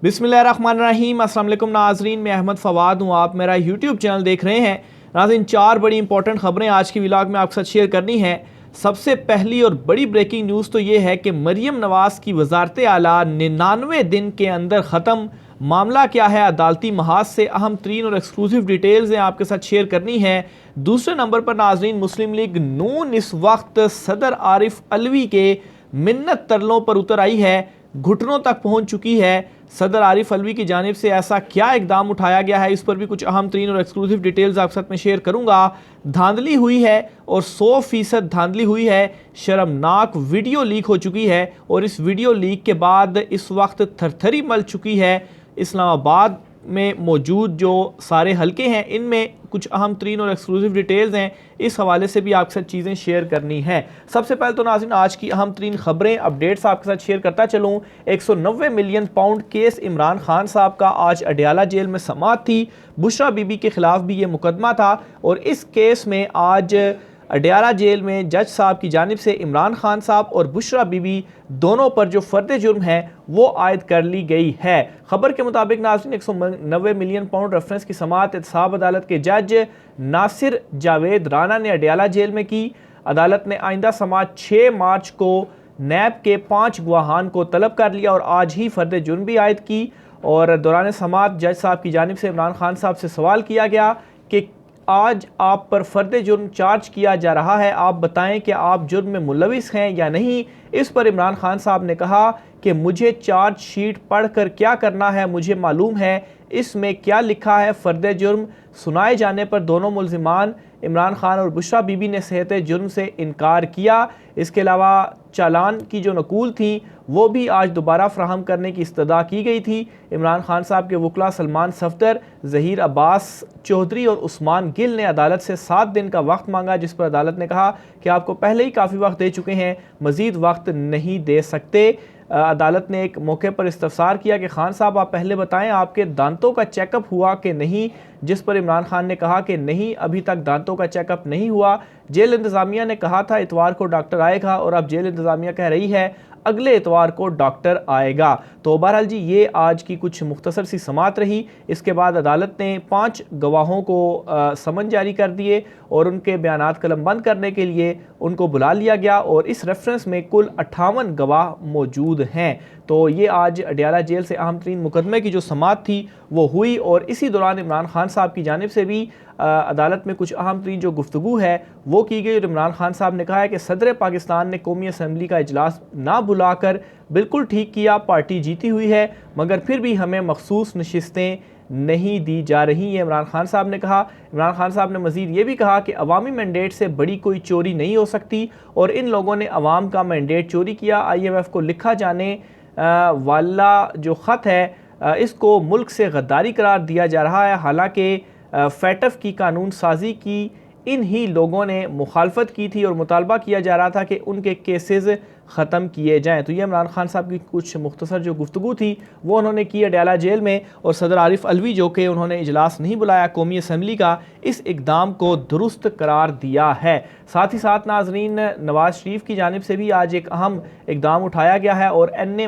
बिस्मिल्लाहिर्रहमानिर्रहीम। अस्सलाम वालेकुम नाजरीन, मैं अहमद फवाद हूँ, आप मेरा यूट्यूब चैनल देख रहे हैं। नाज़रीन, 4 बड़ी इंपॉर्टेंट खबरें आज की व्लॉग में आपके साथ शेयर करनी है। सबसे पहली और बड़ी ब्रेकिंग न्यूज़ तो ये है कि मरीम नवाज़ की वज़ारत आला 99 दिन के अंदर ख़त्म। मामला क्या है, अदालती महाज से अहम तरीन और एक्सक्लूसिव डिटेल्स हैं आपके साथ शेयर करनी है। दूसरे नंबर पर नाजरीन, मुस्लिम लीग नून इस वक्त सदर आरिफ अलवी के मिन्नत तरलों पर उतर आई है, घुटनों तक पहुंच चुकी है। सदर आरिफ अलवी की जानिब से ऐसा क्या इकदाम उठाया गया है, इस पर भी कुछ अहम तरीन और एक्सक्लूसिव डिटेल्स आपके साथ में शेयर करूंगा। धांधली हुई है और 100% धांधली हुई है। शर्मनाक वीडियो लीक हो चुकी है और इस वीडियो लीक के बाद इस वक्त थरथरी मच चुकी है। इस्लामाबाद में मौजूद जो सारे हलके हैं, इनमें कुछ अहम तरीन और एक्सक्लूसिव डिटेल्स हैं, इस हवाले से भी आपके साथ चीज़ें शेयर करनी है। सबसे पहले तो नाज़रीन, आज की अहम तरीन खबरें अपडेट्स आपके साथ शेयर करता चलूँ। 190 million pound case Imran Khan साहब का आज अडयाला जेल में समाअत थी। बुशरा बीबी के खिलाफ भी ये मुकदमा था और इस केस में आज अडयाला जेल में जज साहब की जानिब से इमरान खान साहब और बुशरा बीबी दोनों पर जो फ़र्द जुर्म है वो आयद कर ली गई है। खबर के मुताबिक नाज़रीन, 190 मिलियन पाउंड रेफरेंस की समाअत एहतसाब अदालत के जज नासिर जावेद राना ने अडयाला जेल में की। अदालत ने आइंदा समाअत 6 मार्च को नैब के 5 गवाहान को तलब कर लिया और आज ही फ़र्द जुर्म भी आयद की। और दौरान समाअत जज साहब की जानिब से इमरान खान साहब से सवाल किया गया कि आज आप पर फ़र्द जुर्म चार्ज किया जा रहा है, आप बताएं कि आप जुर्म में मुलविस हैं या नहीं। इस पर इमरान खान साहब ने कहा कि मुझे चार्ज शीट पढ़कर क्या करना है, मुझे मालूम है इसमें क्या लिखा है। फ़र्द जुर्म सुनाए जाने पर दोनों मुल्ज़िमान इमरान खान और बुशरा बीबी ने सेहत जुर्म से इनकार किया। इसके अलावा चालान की जो नकूल थी वो भी आज दोबारा फ्राहम करने की इस्तदा की गई थी। इमरान खान साहब के वकला सलमान सफदर, ज़हीर अब्बास चौधरी और उस्मान गिल ने अदालत से 7 दिन का वक्त मांगा, जिस पर अदालत ने कहा कि आपको पहले ही काफ़ी वक्त दे चुके हैं, मज़ीद वक्त नहीं दे सकते। अदालत ने एक मौके पर इस्तफसार किया कि खान साहब आप पहले बताएं आपके दांतों का चेकअप हुआ कि नहीं, जिस पर इमरान खान ने कहा कि नहीं, अभी तक दांतों का चेकअप नहीं हुआ। जेल इंतज़ामिया ने कहा था इतवार को डॉक्टर आएगा और अब जेल इंतज़ामिया कह रही है अगले इतवार को डॉक्टर आएगा। तो बहरहाल जी, ये आज की कुछ मुख्तसर सी समाअत रही। इसके बाद अदालत ने 5 गवाहों को समन जारी कर दिए और उनके बयानात कलमबंद करने के लिए उनको बुला लिया गया और इस रेफरेंस में कुल 58 गवाह मौजूद हैं। तो ये आज अडयाला जेल से अहम तरीन मुकदमे की जो समाअत थी वो हुई और इसी दौरान इमरान खान साहब की जानिब से भी अदालत में कुछ अहम तरीन जो गुफ्तगू है वो की गई और इमरान खान साहब ने कहा है कि सदर पाकिस्तान ने कौमी असम्बली का इजलास ना बुलाकर बिल्कुल ठीक किया, पार्टी जीती हुई है मगर फिर भी हमें मखसूस नशिस्तें नहीं दी जा रही है, इमरान खान साहब ने कहा। इमरान खान साहब ने मज़ीद ये भी कहा कि अवामी मैंडेट से बड़ी कोई चोरी नहीं हो सकती और इन लोगों ने अवाम का मैंडेट चोरी किया। IMF को लिखा जाने वाला जो ख़त है इसको मुल्क से गद्दारी करार दिया जा रहा है। हालांकि फैटफ की कानून साजी की इन ही लोगों ने मुखालफत की थी और मुतालबा किया जा रहा था कि उनके केसेस ख़त्म किए जाएँ। तो ये इमरान खान साहब की कुछ मुख्तसर जो गुफ्तगू थी वो उन्होंने की अडयाला जेल में और सदर आरिफ अलवी जो कि उन्होंने इजलास नहीं बुलाया कौमी असम्बली का, इस इकदाम को दुरुस्त करार दिया है। साथ ही साथ नाजरीन, नवाज़ शरीफ की जानिब से भी आज एक अहम इकदाम उठाया गया है और NA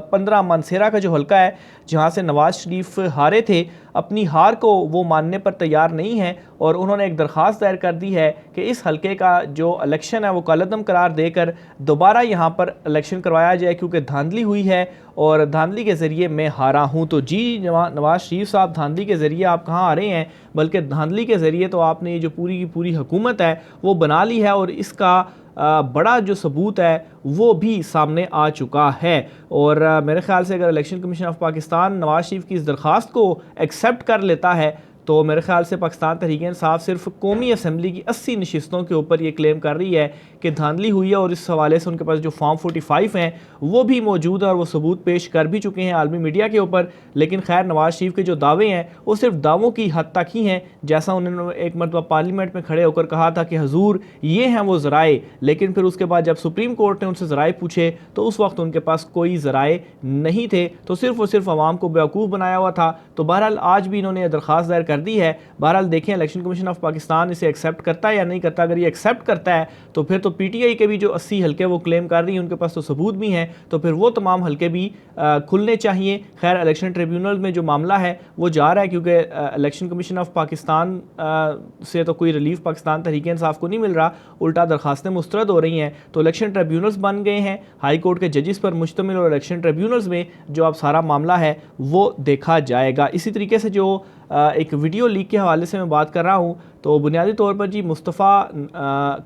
15 मानसेरा का जो हल्का है जहाँ से नवाज़ शरीफ हारे थे, अपनी हार को वो मानने पर तैयार नहीं हैं और उन्होंने एक दरख्वास्त दायर कर दी है कि इस हल्के का जो इलेक्शन है वो कलअदम करार देकर दोबारा यहाँ पर इलेक्शन करवाया जाए क्योंकि धांधली हुई है और धांधली के ज़रिए मैं हारा हूँ। तो जी नवाज़ शरीफ साहब, धांधली के ज़रिए आप कहाँ आ रहे हैं, बल्कि धांधली के ज़रिए तो आपने ये जो पूरी की पूरी हुकूमत है वो बना ली है और इसका बड़ा जो सबूत है वो भी सामने आ चुका है। और मेरे ख्याल से अगर election commission of Pakistan Nawaz Sharif की इस दरख्वास्त को एक्सेप्ट कर लेता है तो मेरे ख्याल से पाकिस्तान तहरीक इंसाफ सिर्फ कौमी असम्बली की 80 नशिस्तों के ऊपर ये क्लेम कर रही है कि धांधली हुई है और इस हवाले से उनके पास जो फॉर्म 45 हैं वो भी मौजूद है और वो सबूत पेश कर भी चुके हैं आलमी मीडिया के ऊपर। लेकिन खैर, नवाज़ शरीफ के जो दावे हैं वो सिर्फ दावों की हद तक ही हैं, जैसा उन्होंने एक मरतबा पार्लियामेंट में खड़े होकर कहा था कि हजूर ये हैं वो ज़राए, लेकिन फिर उसके बाद जब सुप्रीम कोर्ट ने उनसे ज़राए पूछे तो उस वक्त उनके पास कोई ज़राए नहीं थे, तो सिर्फ और सिर्फ आवाम को बेवकूफ़ बनाया हुआ था। तो बहरहाल आज भी इन्होंने दरख्वास्त दायर कर कर दी है। बहरहाल देखें इलेक्शन कमीशन ऑफ पाकिस्तान इसे एक्सेप्ट करता है या नहीं करता। अगर ये एक्सेप्ट करता है तो फिर तो पीटीआई के भी जो 80 हल्के वो क्लेम कर रही है, उनके पास तो सबूत भी हैं, तो फिर वो तमाम हल्के भी खुलने चाहिए। खैर इलेक्शन ट्रिब्यूनल में जो मामला है वो जा रहा है, क्योंकि इलेक्शन कमीशन ऑफ पाकिस्तान से तो कोई रिलीफ पाकिस्तान तहरीक इंसाफ को नहीं मिल रहा, उल्टा दरखास्तें मुस्तरद हो रही हैं। तो इलेक्शन ट्रिब्यूनल्स बन गए हैं हाई कोर्ट के जजेस पर मुश्तमिल, और इलेक्शन ट्रिब्यूनल्स में जो अब सारा मामला है वो देखा जाएगा। इसी तरीके से जो एक वीडियो लीक के हवाले से मैं बात कर रहा हूँ, तो बुनियादी तौर पर जी मुस्तफ़ा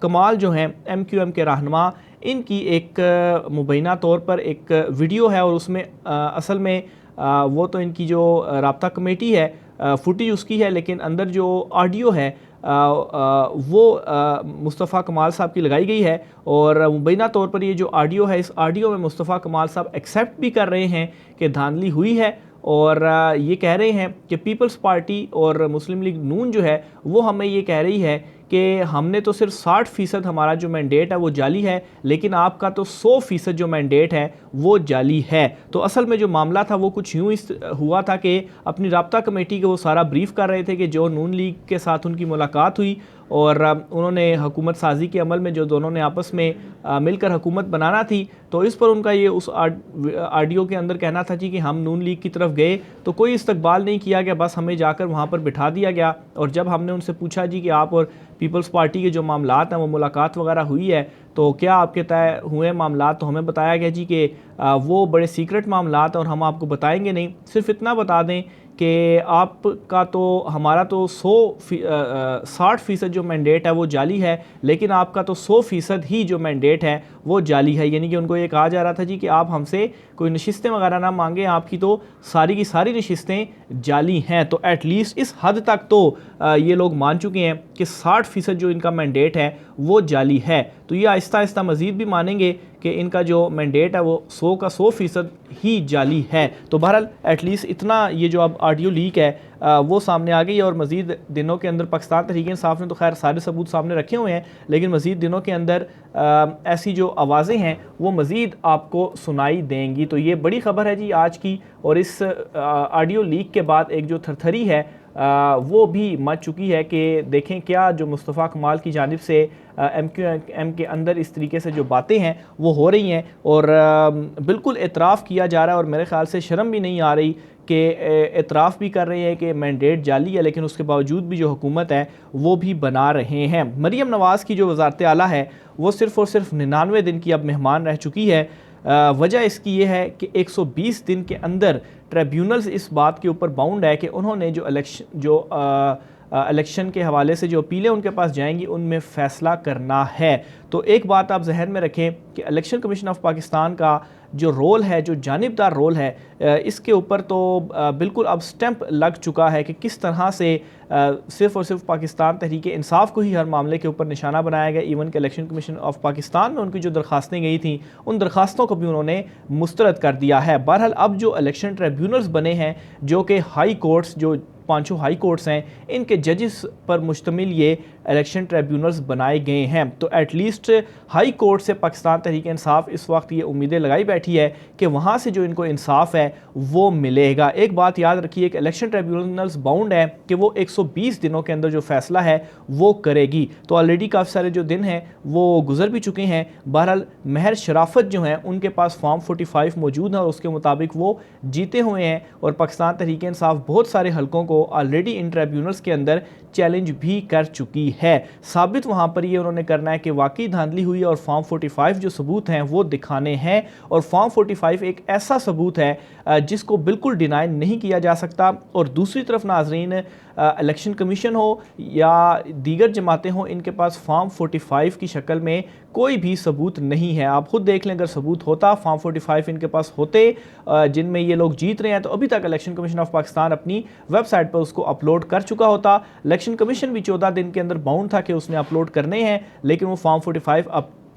कमाल जो हैं MQM के रहनुमा, इनकी एक मुबैना तौर पर एक वीडियो है, और उसमें असल में वो तो इनकी जो राब्ता कमेटी है फुटेज उसकी है, लेकिन अंदर जो ऑडियो है वो मुस्तफ़ा कमाल साहब की लगाई गई है। और मुबैना तौर पर ये जो ऑडियो है, इस ऑडियो में मुस्तफ़ा कमाल साहब एक्सेप्ट भी कर रहे हैं कि धांधली हुई है, और ये कह रहे हैं कि पीपल्स पार्टी और मुस्लिम लीग नून जो है वो हमें ये कह रही है कि हमने तो सिर्फ 60% हमारा जो मैंडेट है वो जाली है, लेकिन आपका तो 100% जो मैंडेट है वो जाली है। तो असल में जो मामला था वो कुछ यूँ हुआ था कि अपनी राब्ता कमेटी को वो सारा ब्रीफ कर रहे थे कि जो नून लीग के साथ उनकी मुलाकात हुई, और उन्होंने हुकूमत साजी के अमल में जो दोनों ने आपस में मिलकर हुकूमत बनाना थी, तो इस पर उनका ये उस ऑडियो के अंदर कहना था जी कि हम नून लीग की तरफ गए तो कोई इस्तकबाल नहीं किया गया, बस हमें जाकर वहाँ पर बिठा दिया गया। और जब हमने उनसे पूछा जी कि आप और पीपल्स पार्टी के जो मामलात हैं वो मुलाकात वगैरह हुई है, तो क्या आपके तय हुए मामलात, तो हमें बताया गया जी कि वो बड़े सीक्रेट मामलात हैं और हम आपको बताएंगे नहीं, सिर्फ इतना बता दें कि आपका तो हमारा तो 60% जो मैंडेट है वो जाली है, लेकिन आपका तो 100% ही जो मैंडेट है वो जाली है। यानी कि उनको ये कहा जा रहा था जी कि आप हमसे कोई नशिस्तें वगैरह ना मांगें, आपकी तो सारी की सारी नशिस्तें जाली हैं। तो एटलीस्ट इस हद तक तो ये लोग मान चुके हैं कि 60% जो इनका मैंडेट है वो जाली है। तो ये आहिस्ता आहिस्ता मज़ीद भी मानेंगे कि इनका जो मैंडेट है वो 100 का 100% ही जाली है। तो बहरहाल एटलीस्ट इतना ये जो अब ऑडियो लीक है वो सामने आ गई है, और मज़ीद दिनों के अंदर पाकिस्तान तहरीक इंसाफ ने तो खैर सारे सबूत सामने रखे हुए हैं, लेकिन मज़ीद दिनों के अंदर ऐसी जो आवाज़ें हैं वो मज़ीद आपको सुनाई देंगी। तो ये बड़ी ख़बर है जी आज की, और इस ऑडियो लीक के बाद एक जो थरथरी है वो भी मच चुकी है कि देखें क्या जो मुस्तफ़ा कमाल की जानिब से MQM के अंदर इस तरीके से जो बातें हैं वो हो रही हैं, और बिल्कुल एतराफ़ किया जा रहा है, और मेरे ख़्याल से शर्म भी नहीं आ रही कि एतराफ़ भी कर रहे हैं कि मैंडेट जाली है, लेकिन उसके बावजूद भी जो हुकूमत है वो भी बना रहे हैं। मरीम नवाज़ की जो वज़ारत आला है वो सिर्फ़ और सिर्फ 99 दिन की अब मेहमान रह चुकी है। वजह इसकी ये है कि 120 दिन के अंदर ट्रिब्यूनल्स इस बात के ऊपर बाउंड है कि उन्होंने जो इलेक्शन के हवाले से जो अपीलें उनके पास जाएंगी उनमें फ़ैसला करना है। तो एक बात आप जहन में रखें कि इलेक्शन कमीशन ऑफ पाकिस्तान का जो रोल है, जो जानिबदार रोल है, इसके ऊपर तो बिल्कुल अब स्टैंप लग चुका है कि किस तरह से सिर्फ़ और सिर्फ पाकिस्तान तहरीक इंसाफ को ही हर मामले के ऊपर निशाना बनाया गया। इवन के इलेक्शन कमीशन ऑफ पाकिस्तान में उनकी जो दरखास्तें गई थी उन दरखास्तों को भी उन्होंने मुस्तरद कर दिया है। बहरहाल अब जो इलेक्शन ट्रिब्यूनल्स बने हैं, जो कि हाई कोर्ट्स, जो 5 हाई कोर्ट्स हैं, इनके जजेस पर मुश्तमिल ये इलेक्शन ट्रिब्यूनल्स बनाए गए हैं। तो एटलीस्ट हाई कोर्ट से पाकिस्तान तहरीक इंसाफ इस वक्त ये उम्मीदें लगाई बैठी है कि वहाँ से जो इनको इंसाफ है वो मिलेगा। एक बात याद रखिए कि इलेक्शन ट्रिब्यूनल्स बाउंड है कि वो 120 दिनों के अंदर जो फैसला है वो करेगी। तो ऑलरेडी काफ़ी सारे जो दिन हैं वो गुजर भी चुके हैं। बहरहाल महर शराफत जो हैं उनके पास फॉर्म 45 मौजूद है और उसके मुताबिक वो जीते हुए हैं, और पाकिस्तान तहरीक इंसाफ बहुत सारे हलकों को ऑलरेडी इन ट्रिब्यूनल्स के अंदर चैलेंज भी कर चुकी है। साबित वहाँ पर ये उन्होंने करना है कि वाकई धांधली हुई और फॉर्म 45 जो सबूत हैं वो दिखाने हैं, और फॉर्म 45 एक ऐसा सबूत है जिसको बिल्कुल डिनाई नहीं किया जा सकता। और दूसरी तरफ नाजरीन, इलेक्शन कमीशन हो या दीगर जमातें हों, इनके पास फॉर्म 45 की शक्ल में कोई भी सबूत नहीं है। आप खुद देख लें, अगर सबूत होता, फॉर्म 45 इनके पास होते जिनमें ये लोग जीत रहे हैं, तो अभी तक इलेक्शन कमीशन ऑफ पाकिस्तान अपनी वेबसाइट पर उसको अपलोड कर चुका होता। इलेक्शन कमीशन भी 14 दिन के अंदर बाउंड था कि उसने अपलोड करने हैं, लेकिन वो फॉर्म 45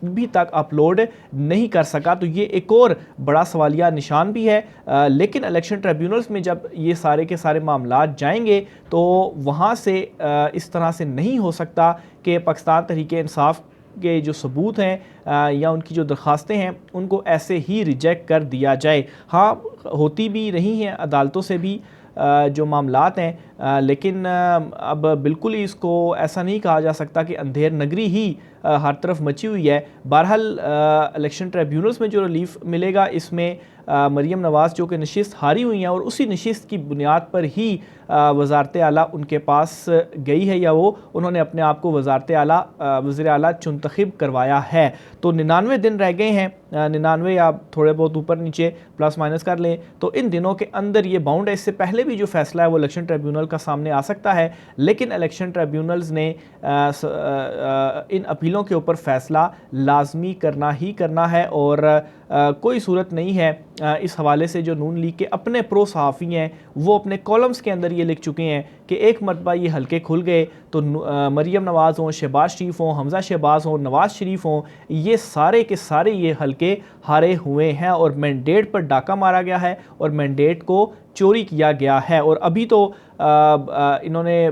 अभी तक अपलोड नहीं कर सका। तो ये एक और बड़ा सवालिया निशान भी है। लेकिन इलेक्शन ट्रिब्यूनल्स में जब ये सारे के सारे मामला जाएंगे तो वहाँ से इस तरह से नहीं हो सकता कि पाकिस्तान तहरीक इंसाफ के जो सबूत हैं या उनकी जो दरखास्तें हैं उनको ऐसे ही रिजेक्ट कर दिया जाए। हाँ, होती भी रही हैं अदालतों से भी जो मामलात हैं, लेकिन अब बिल्कुल ही इसको ऐसा नहीं कहा जा सकता कि अंधेर नगरी ही हर तरफ मची हुई है। बहरहाल इलेक्शन ट्रिब्यूनल्स में जो रिलीफ मिलेगा इसमें मरीम नवाज़ जो कि नशिस्त हारी हुई हैं और उसी नशिस्त की बुनियाद पर ही वज़ारत आला उनके पास गई है या वो उन्होंने अपने आप को वज़ारत आला वज़ीर आला चुनतखब करवाया है। तो 99 दिन रह गए हैं, 99 या थोड़े बहुत ऊपर नीचे प्लस माइनस कर लें तो इन दिनों के अंदर ये बाउंड है। इससे पहले भी जो फैसला है वो इलेक्शन ट्रिब्यूनल का सामने आ सकता है, लेकिन इलेक्शन ट्रिब्यूनल्स ने इन अपीलों के ऊपर फैसला लाजमी करना ही करना है और कोई सूरत नहीं है। इस हवाले से जो नून लीग के अपने प्रो सहाफ़ी हैं वो अपने कॉलम्स के अंदर ये लिख चुके हैं कि एक मरतबा ये हल्के खुल गए तो मरीम नवाज़ हों, शहबाज शरीफ हों, हमज़ा शहबाज हों, नवाज़ शरीफ हों, ये सारे के सारे ये हल्के हारे हुए हैं और मैंडेट पर डाका मारा गया है और मैंडेट को चोरी किया गया है। और अभी तो इन्होंने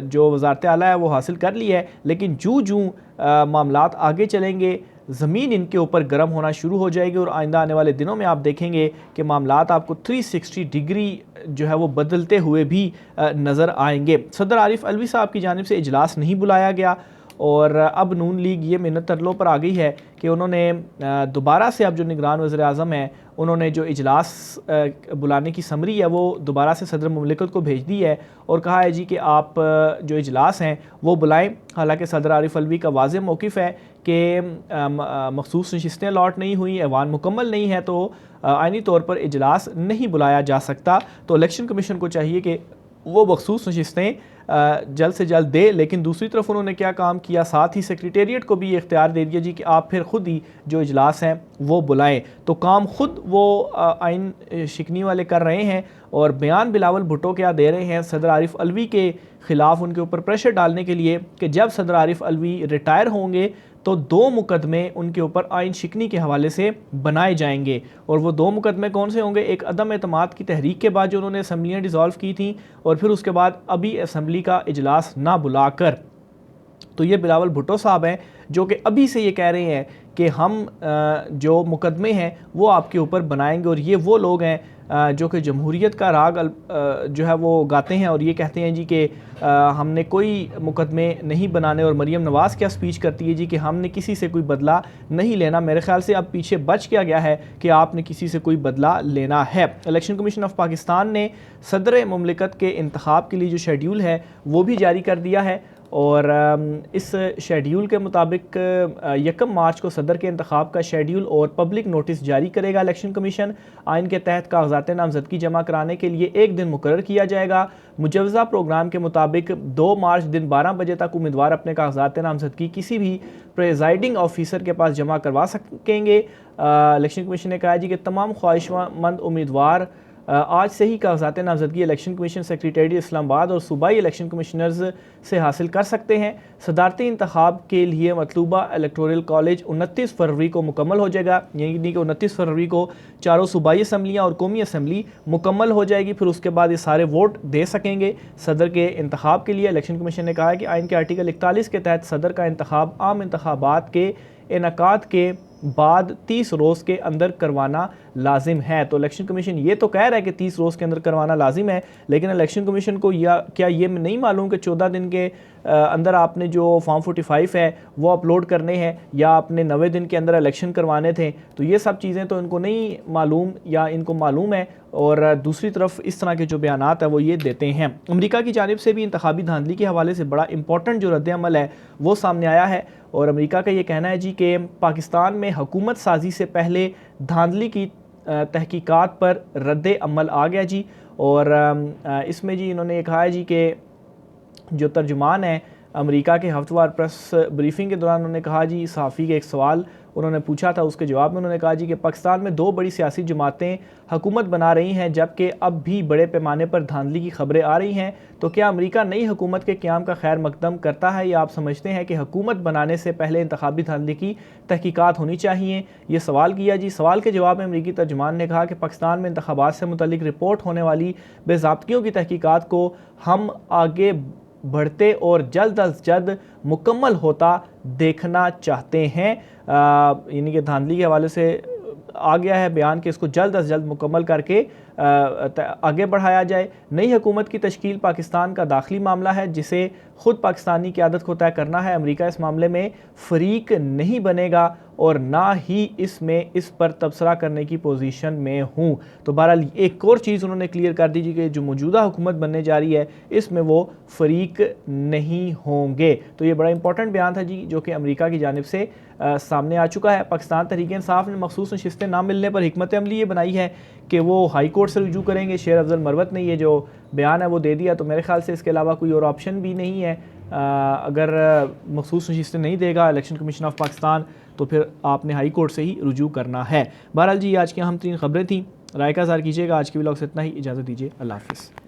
जो वज़ारत आला है वो हासिल कर ली है, लेकिन जूँ जूँ मामलात आगे चलेंगे ज़मीन इनके ऊपर गर्म होना शुरू हो जाएगी और आइंदा आने वाले दिनों में आप देखेंगे कि मामलात आपको 360 डिग्री जो है वो बदलते हुए भी नज़र आएंगे। सदर आरिफ अलवी साहब की जानिब से इजलास नहीं बुलाया गया और अब नून लीग ये मिन्नत तरलों पर आ गई है कि उन्होंने दोबारा से अब जो निगरान वज़ीर आज़म है उन्होंने जो इजलास बुलाने की समरी है वो दोबारा से सदर मुमलिकत को भेज दी है और कहा है जी कि आप जो इजलास हैं वो बुलाएं। हालांकि सदर आरिफ अलवी का वाज़ेह मौक़िफ़ है कि मखसूस नशिस्तें अलॉट नहीं हुई, ऐवान मुकम्मल नहीं है तो आइनी तौर पर इजलास नहीं बुलाया जा सकता। तो इलेक्शन कमीशन को चाहिए कि वो मखसूस नशिस्तें जल्द से जल्द दे। लेकिन दूसरी तरफ उन्होंने क्या काम किया, साथ ही सेक्रेटेरिएट को भी ये इख्तियार दे दिया जी कि आप फिर ख़ुद ही जो इजलास हैं वो बुलाएं। तो काम ख़ुद वो आइन शिकनी वाले कर रहे हैं और बयान बिलावल भुट्टो क्या दे रहे हैं सदर आरिफ अलवी के ख़िलाफ़ उनके ऊपर प्रेशर डालने के लिए कि जब सदर आरिफ अलवी रिटायर होंगे तो 2 मुकदमे उनके ऊपर आइन शिकनी के हवाले से बनाए जाएंगे। और वो 2 मुकदमे कौन से होंगे, एक अदम एतमाद की तहरीक के बाद जो उन्होंने असम्बलियाँ डिज़ोल्व की थी और फिर उसके बाद अभी असम्बली का इजलास ना बुलाकर। तो ये बिलावल भुट्टो साहब हैं जो कि अभी से ये कह रहे हैं कि हम जो मुकदमे हैं वो आपके ऊपर बनाएंगे और ये वो लोग हैं जो कि जमहूरियत का राग जो है वो गाते हैं और ये कहते हैं जी कि हमने कोई मुकदमे नहीं बनाने। और मरीम नवाज़ क्या स्पीच करती है जी कि हमने किसी से कोई बदला नहीं लेना। मेरे ख्याल से अब पीछे बच क्या गया है कि आपने किसी से कोई बदला लेना है। इलेक्शन कमीशन ऑफ पाकिस्तान ने सदर मुमलिकत के इंतखाब के लिए जो शेड्यूल है वो भी जारी कर दिया है और इस शेड्यूल के मुताबिक 1 मार्च को सदर के इंतखाब का शेड्यूल और पब्लिक नोटिस जारी करेगा इलेक्शन कमीशन। आइन के तहत कागजात नामजदगी जमा कराने के लिए एक दिन मुकर्रर किया जाएगा। मुजवज़ा प्रोग्राम के मुताबिक 2 मार्च दिन 12 बजे तक उम्मीदवार अपने कागजात नामजदगी किसी भी प्रेजाइडिंग ऑफिसर के पास जमा करवा सकेंगे। इलेक्शन कमीशन ने कहा है जी कि तमाम ख्वाहिशमंद उम्मीदवार आज से ही कागजात नामजदगी इलेक्शन कमीशन सेक्रेटेरिएट इस्लामाबाद और सूबाई इलेक्शन कमिश्नर्स से हासिल कर सकते हैं। सदारती इंतखाब के लिए मतलूबा इलेक्टोरल कॉलेज 29 फरवरी को मुकम्मल हो जाएगा, यानी कि 29 फरवरी को चारों सूबाई असम्बलियाँ और कौमी असम्बली मुकम्मल हो जाएगी। फिर उसके बाद ये सारे वोट दे सकेंगे सदर के इंतखाब के लिए। इलेक्शन कमीशन ने कहा है कि आइन के आर्टिकल 41 के तहत सदर का इंतखाब आम इंतखाबात के इनकाद के बाद 30 रोज़ के अंदर करवाना लाजिम है। तो इलेक्शन कमीशन ये तो कह रहा है कि 30 रोज़ के अंदर करवाना लाजिम है, लेकिन इलेक्शन कमीशन को क्या ये नहीं मालूम कि 14 दिन के अंदर आपने जो फॉर्म 45 है वो अपलोड करने हैं या आपने 90 दिन के अंदर इलेक्शन करवाने थे। तो ये सब चीज़ें तो इनको नहीं मालूम या इनको मालूम है और दूसरी तरफ इस तरह के जो बयानात है वो ये देते हैं। अमेरिका की जानिब से भी इंतखाबी धांधली के हवाले से बड़ा इंपॉर्टेंट जो रद्द-ए-अमल है वो सामने आया है और अमेरिका का ये कहना है जी कि पाकिस्तान में हुकूमत साजी से पहले धांधली की तहकीकात पर रद्द-ए-अमल आ गया जी। और इसमें जी इन्होंने ये कहा है जी कि जो तर्जुमान है अमेरिका के हफ्तेवार प्रेस ब्रीफिंग के दौरान उन्होंने कहा जी, सहाफ़ी के एक सवाल उन्होंने पूछा था उसके जवाब में उन्होंने कहा जी कि पाकिस्तान में 2 बड़ी सियासी जमातें हुकूमत बना रही हैं जबकि अब भी बड़े पैमाने पर धांधली की खबरें आ रही हैं। तो क्या अमेरिका नई हुकूमत के क़याम का खैर मकदम करता है या आप समझते हैं कि हुकूमत बनाने से पहले इंतखाबी धांधली की तहकीकात होनी चाहिए? ये सवाल किया जी। सवाल के जवाब में अमेरिकी तर्जुमान ने कहा कि पाकिस्तान में इंतखाबात से मुतल्लिक रिपोर्ट होने वाली बेज़ाब्तियों की तहकीकात को हम आगे बढ़ते और जल्द अज जल्द मुकम्मल होता देखना चाहते हैं। यानी कि धांधली के हवाले से आ गया है बयान कि इसको जल्द अज जल्द मुकम्मल करके आगे बढ़ाया जाए। नई हुकूमत की तश्कील पाकिस्तान का दाखिली मामला है जिसे ख़ुद पाकिस्तानी क़यादत को तय करना है। अमेरिका इस मामले में फ़रीक नहीं बनेगा और ना ही इसमें इस पर तबसरा करने की पोजीशन में हूँ। तो बहरहाल एक और चीज़ उन्होंने क्लियर कर दी कि जो मौजूदा हुकूमत बनने जा रही है इसमें वो फ़रीक नहीं होंगे। तो ये बड़ा इंपॉर्टेंट बयान था जी, जो कि अमेरिका की जानिब से सामने आ चुका है। पाकिस्तान तहरीक इंसाफ ने मखसूस नशिस्तें ना मिलने पर हिकमत अमली ये बनाई है कि वो हाई कोर्ट से रुजू करेंगे। शेर अफजल मरवत ने ये जो बयान है वो दे दिया, तो मेरे ख्याल से इसके अलावा कोई और ऑप्शन भी नहीं है। अगर मखसूस नशिस्तें नहीं देगा इलेक्शन कमीशन ऑफ पाकिस्तान तो फिर आपने हाई कोर्ट से ही रुजू करना है। बहरहाल जी आज की अहम तरीन खबरें थी, राय का इज़हार कीजिएगा। आज की व्लॉग से इतना ही, इजाज़त दीजिए, अल्लाह हाफ़िज़।